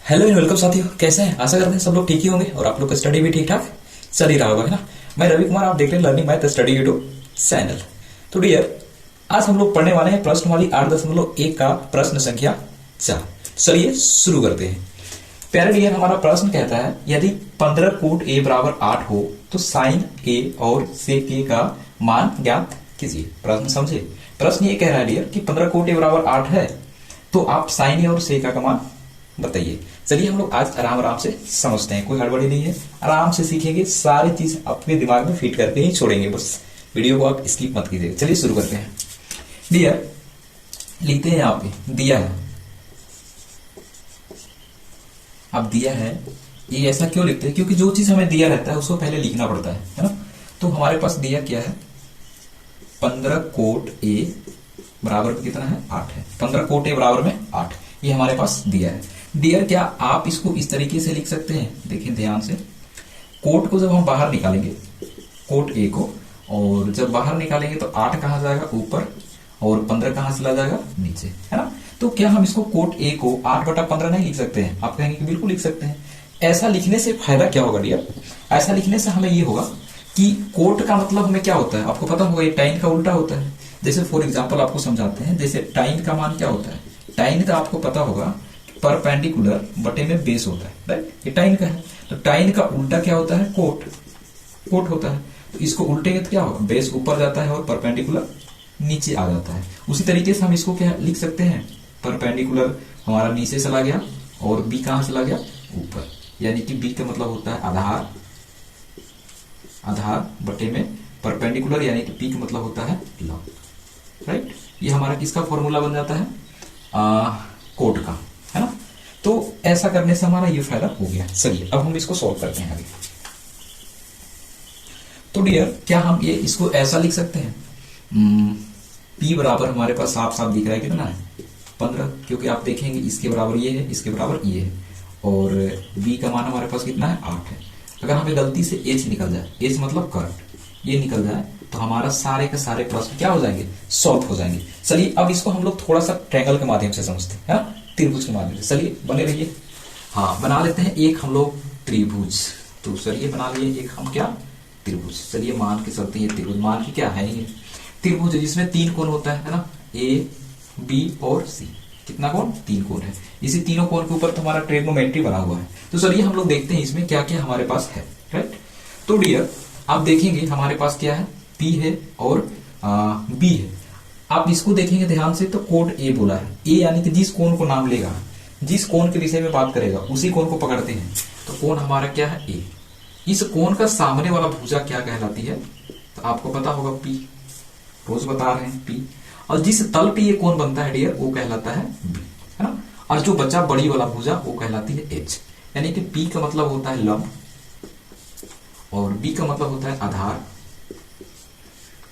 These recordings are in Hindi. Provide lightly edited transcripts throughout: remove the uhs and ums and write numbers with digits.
हेलो एंड वेलकम साथियों, कैसे हैं? आशा करते हैं सब लोग ठीक ही होंगे और आप लोग का स्टडी भी ठीक ठाक चल ही रहा होगा, है ना। मैं रवि कुमार, आप देख रहे हैं learning math study YouTube channel. तो डियर, आज हम लोग पढ़ने वाले हैं प्रश्नवाली 8.1 का प्रश्न संख्या 4। चलिए शुरू करते हैं। प्यारे डियर, हमारा प्रश्न कहता है यदि 15 कोट ए बराबर 8 हो तो साइन ए और सेक ए का मान ज्ञात कीजिए। प्रश्न समझे। प्रश्न ये कह रहा है डियर कि 15 कोट ए बराबर 8 है तो आप साइन ए और सेक का मान बताइए। चलिए हम लोग आज आराम आराम से समझते हैं, कोई हड़बड़ी नहीं है, आराम से सीखेंगे, सारी चीज अपने दिमाग में फिट करके ही छोड़ेंगे, बस वीडियो को आप स्किप मत कीजिएगा। चलिए शुरू करते हैं। डियर, लिखते हैं यहाँ पे दिया है। अब दिया है, ये ऐसा क्यों लिखते हैं? क्योंकि जो चीज हमें दिया रहता है उसको पहले लिखना पड़ता है ना। तो हमारे पास दिया क्या है? 15 कोट ए बराबर में कितना है? 8 है। 15 कोट ए बराबर में 8, ये हमारे पास दिया है। डियर, क्या आप इसको इस तरीके से लिख सकते हैं? देखिए ध्यान से, कोट को जब हम बाहर निकालेंगे, कोट ए को, और जब बाहर निकालेंगे तो 8 कहां जाएगा? ऊपर, और 15 कहां चला जाएगा? नीचे, है ना। तो क्या हम इसको कोट ए को 8/15 नहीं लिख सकते हैं? आप कहेंगे कि बिल्कुल लिख सकते हैं। ऐसा लिखने से फायदा क्या होगा डियर? ऐसा लिखने से हमें ये होगा कि कोट का मतलब हमें क्या होता है, आपको पता होगा, ये टाइन का उल्टा होता है। जैसे फॉर एग्जाम्पल आपको समझाते हैं, जैसे टाइन का मान क्या होता है? टाइन का आपको पता होगा परपेंडिकुलर बटे में बेस होता है, राइट। ये टाइन का है, तो टाइन का उल्टा क्या होता है? कोट, कोट होता है। तो इसको उल्टेंगे तो क्या होगा? बेस ऊपर जाता है और परपेंडिकुलर नीचे आ जाता है। उसी तरीके से हम इसको क्या लिख सकते हैं? परपेंडिकुलर हमारा नीचे चला गया और बी कहां चला गया? ऊपर, यानी कि बी का मतलब होता है आधार, आधार बटे में परपेंडिकुलर, यानी कि पी का मतलब होता है लंब, राइट। ये हमारा किसका फॉर्मूला बन जाता है? कोट का, है ना। तो ऐसा करने से हमारा ये फायदा हो गया। चलिए अब हम इसको सॉल्व करते हैं आगे। तो डियर, क्या हम ये इसको ऐसा लिख सकते हैं? P बराबर हमारे पास साफ साफ दिख रहा है कितना है? 15, क्योंकि आप देखेंगे इसके बराबर ये है, इसके बराबर ये है, और B का मान हमारे पास कितना है? 8 है। अगर हमें गलती से H निकल जाए, H मतलब करंट, ये निकल जाए तो हमारा सारे के सारे प्रश्न क्या हो जाएंगे? सॉल्व हो जाएंगे। चलिए अब इसको हम लोग थोड़ा सा ट्रायंगल के माध्यम से समझते हैं, है ना, त्रिभुज के माध्यम से। चलिए बने रहिए। हाँ, बना लेते हैं एक हम लोग त्रिभुज। तो चलिए बना लिए एक हम क्या? त्रिभुज। चलिए मान के चलते हैं त्रिभुज। मान की क्या है? ये त्रिभुज जिसमें 3 कोण होता है ना, ए बी और सी। कितना कोण? 3 कोण है। इसी तीनों कोण के ऊपर तो हमारा ट्रिग्नोमेट्री बना हुआ है। तो चलिए हम लोग देखते हैं इसमें क्या क्या हमारे पास है, राइट। तो डियर, आप देखेंगे हमारे पास क्या है? P है और B है। आप इसको देखेंगे ध्यान से तो कोण ए बोला है। ए यानी कि जिस कोण को नाम लेगा, जिस कोण के विषय में बात करेगा, उसी कोण को पकड़ते हैं। तो कोण हमारा क्या है? ए। इस कोण का सामने वाला भुजा क्या कहलाती है? तो आपको पता होगा P, रोज बता रहे हैं P। और जिस तल पे ये कोण बनता है डियर, वो कहलाता है B, है ना। और जो बचा बड़ी वाला भुजा, वो कहलाती है H। यानी कि P का मतलब होता है लंब, और B का मतलब होता है आधार,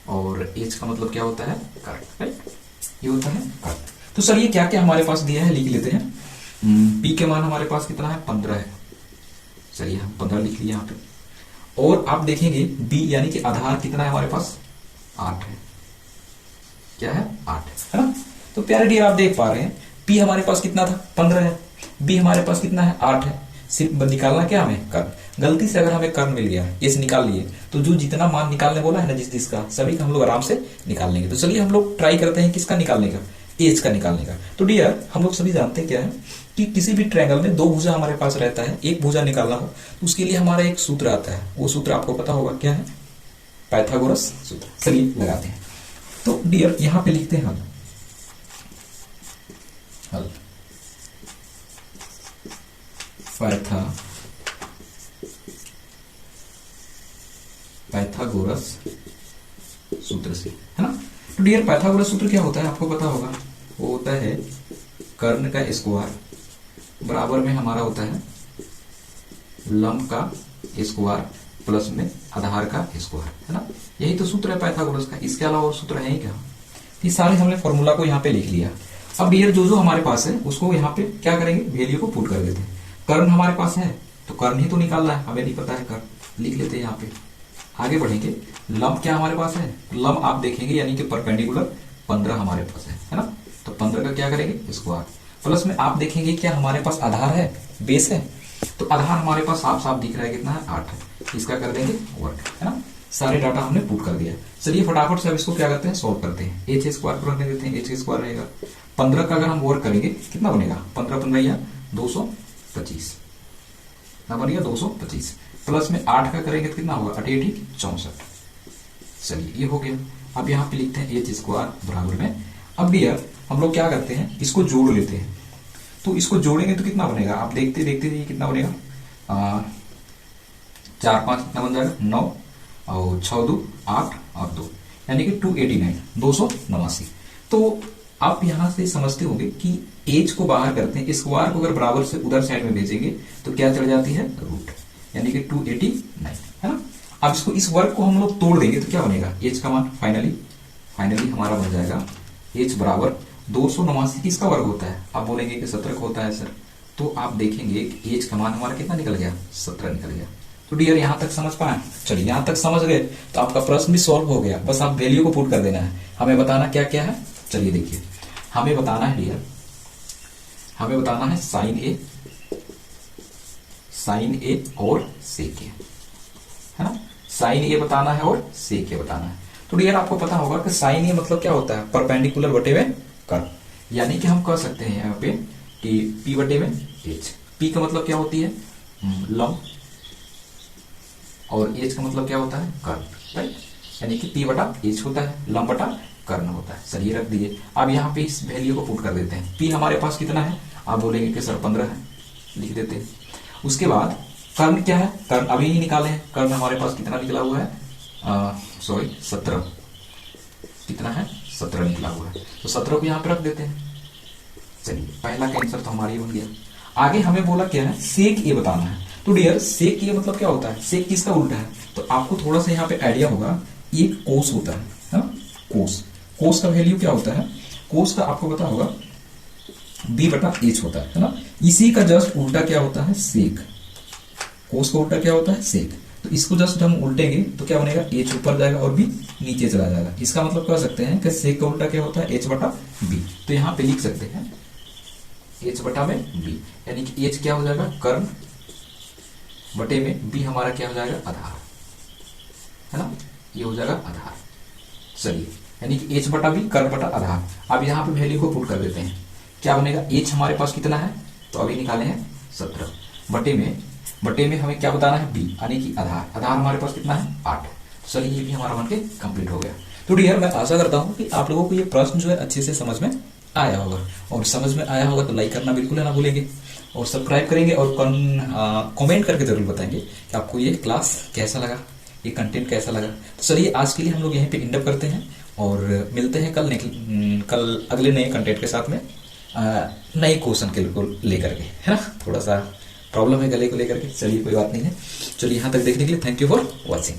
और H का मतलब क्या होता है? कर्ण, राइट। ये होता है कर्ण। तो चलिए क्या क्या हमारे पास दिया है लिख लेते हैं। P के मान हमारे पास कितना है? 15 है। चलिए हम 15 लिख लिया यहाँ पे। और आप देखेंगे B यानी कि आधार कितना है हमारे पास? 8 है। क्या है? 8 है ना। तो प्यारे डियर, आप देख पा रहे हैं P हमारे पास कितना था? 15 है। B हमारे पास कितना है? 8 है। सिर्फ निकालना क्या हमें? कर्ण। गलती से अगर हमें कर्ण मिल गया, इस निकाल लिए, तो जो जितना मान निकालने बोला है ना, जिस जिसका, सभी का हम लोग आराम से निकाल लेंगे। तो चलिए हम लोग ट्राई करते हैं किसका निकालने का? एज का निकालने का। तो डियर, हम लोग सभी जानते हैं क्या है कि किसी भी ट्रायंगल में 2 भुजा हमारे पास रहता है। एक भुजा निकालना हो तो उसके लिए हमारा एक सूत्र आता है। वो सूत्र आपको पता होगा क्या है? पाइथागोरस सूत्र। चलिए लगाते हैं। तो डियर, यहां पे लिखते हैं हल। हल पाइथागोरस सूत्र से, है ना। तो डियर, पाइथागोरस सूत्र क्या होता है? आपको पता होगा, वो होता है कर्ण का स्क्वायर बराबर में हमारा होता है लंब का स्क्वायर प्लस में आधार का स्क्वायर, है ना। यही तो सूत्र है पाइथागोरस का। इसके अलावा और सूत्र है ही क्या? ये सारे हमने फॉर्मूला को यहाँ पे लिख लिया। अब डियर, जो जो हमारे पास है उसको यहाँ पे क्या करेंगे? वैल्यू को पुट कर देते हैं। कर्ण हमारे पास है तो कर्ण ही तो निकालना है, हमें नहीं पता है कर्ण, लिख लेते हैं यहाँ पे। आगे बढ़ेंगे। लंब क्या हमारे पास है? लंब आप देखेंगे यानी कि परपेंडिकुलर 15 हमारे पास है ना। तो 15 का क्या करेंगे? स्क्वायर। प्लस में आप देखेंगे क्या हमारे पास आधार है? बेस है, तो आधार हमारे पास साफ साफ दिख रहा है कितना है 8 है। इसका कर देंगे वर्ग, है ना। सारे डाटा हमने पुट कर दिया। चलिए फटाफट से अब इसको क्या करते हैं, सोल्व करते हैं। एच स्क्वायर पर रखने देते हैं, एच स्क्वायर रहेगा 15 का अगर हम वर्ग करेंगे कितना बनेगा, 15 15 या 225 ना बनेगा 225, प्लस में 8 का करेंगे तो कितना होगा 8 8 64। चलिए ये हो गया। अब यहाँ पे लिखते हैं एच स्क्वायर बराबर में, अब डियर हम लोग क्या करते हैं, इसको जोड़ लेते हैं। तो इसको जोड़ेंगे तो कितना बनेगा, आप देखते देखते ये कितना बनेगा, 4 5 कितना बन जाएगा 9 और 6 2 8 और 2 यानी कि 289 289। तो आप यहां से समझते होंगे कि एज को बाहर करते हैं, स्क्वायर को अगर बराबर से उधर साइड में भेजेंगे तो क्या चढ़ जाती है रूट, यानी कि 289, है ना। अब इसको इस वर्ग को हम लोग तोड़ देंगे तो क्या बनेगा, एच का मान फाइनली हमारा बन जाएगा एच बराबर 289 किसका वर्ग होता है, आप बोलेंगे कि 17 का होता है सर, तो आप देखेंगे कि एच का मान हमारा कितना निकल गया 17 निकल गया। तो डियर यहां तक समझ पाए, चलिए यहां तक समझ गए तो आपका प्रश्न भी सॉल्व हो गया। बस आप वैल्यू को पुट कर देना है, हमें बताना क्या क्या है। चलिए देखिए हमें बताना है डियर, हमें बताना है साइन ए और सेक ए, है ना। साइन ए बताना है और सेक ए बताना है। तो डियर आपको पता होगा कि साइन ए मतलब क्या होता है, परपेंडिकुलर बटे में कर्व, यानी कि हम कह सकते हैं यहाँ पे कि पी बटे में एच। पी का मतलब क्या होती है लंब, और एच का मतलब क्या होता है कर्व, राइट, यानी कि पी बटा एच होता है, लंब बटा कर्ण होता है। चलिए रख दिए। अब यहाँ पे इस वैल्यू को पुट कर देते हैं। पी हमारे पास कितना है, आप बोलेंगे कि सर 15 है, लिख देते हैं। उसके बाद कर्ण क्या है, कर्ण अभी ही निकाले हैं, कर्ण हमारे पास कितना निकला हुआ है, 17, कितना है 17 निकला हुआ है, तो 17 को यहाँ पे रख देते हैं। चलिए पहला का आंसर तो हमारा ही बन गया। आगे हमें बोला क्या है, सेक ए बताना है। तो डियर सेक ए मतलब क्या होता है, सेक किसका उल्टा है, तो आपको थोड़ा सा यहाँ पे आइडिया होगा, एक कोस होता है ना, कोस का वैल्यू क्या होता है, कोस का आपको पता होगा बी बटा एच होता है ना। इसी का जस्ट उल्टा क्या होता है सेक, कोस का उल्टा क्या होता है सेक। तो इसको जस्ट हम उल्टेंगे तो क्या बनेगा, एच ऊपर जाएगा और बी नीचे चला जाएगा। इसका मतलब कह सकते हैं कि सेक का उल्टा क्या होता है एच बटा बी। तो यहाँ पे लिख सकते हैं एच बटा में बी, यानी कि एच क्या हो जाएगा कर्ण बटे में बी हमारा क्या हो जाएगा आधार, है ना, ये हो जाएगा आधार। चलिए यानी कि एच बटा बी कर्ण बटा आधार। अब यहाँ पे वैल्यू को पुट कर देते हैं, क्या बनेगा, एच हमारे पास कितना है, तो अभी निकाले हैं 17, बटे में हमें क्या बताना है बी, यानी कि आधार हमारे पास कितना है 8। चलिए ये भी हमारा बन के कंप्लीट हो गया। तो डियर मैं आशा करता हूँ कि आप लोगों को ये प्रश्न जो है अच्छे से समझ में आया होगा, और समझ में आया होगा तो लाइक करना बिल्कुल ना भूलेंगे, और सब्सक्राइब करेंगे, और कमेंट करके जरूर बताएंगे कि आपको ये क्लास कैसा लगा, ये कंटेंट कैसा लगा। तो चलिए आज के लिए हम लोग यहीं पे इंड अप करते हैं, और मिलते हैं कल अगले नए कंटेंट के साथ में, नए क्वेश्चन के लेकर के, है ना। थोड़ा सा प्रॉब्लम है गले को लेकर के, चलिए कोई बात नहीं है। चलिए यहाँ तक देखने के लिए थैंक यू फॉर वॉचिंग।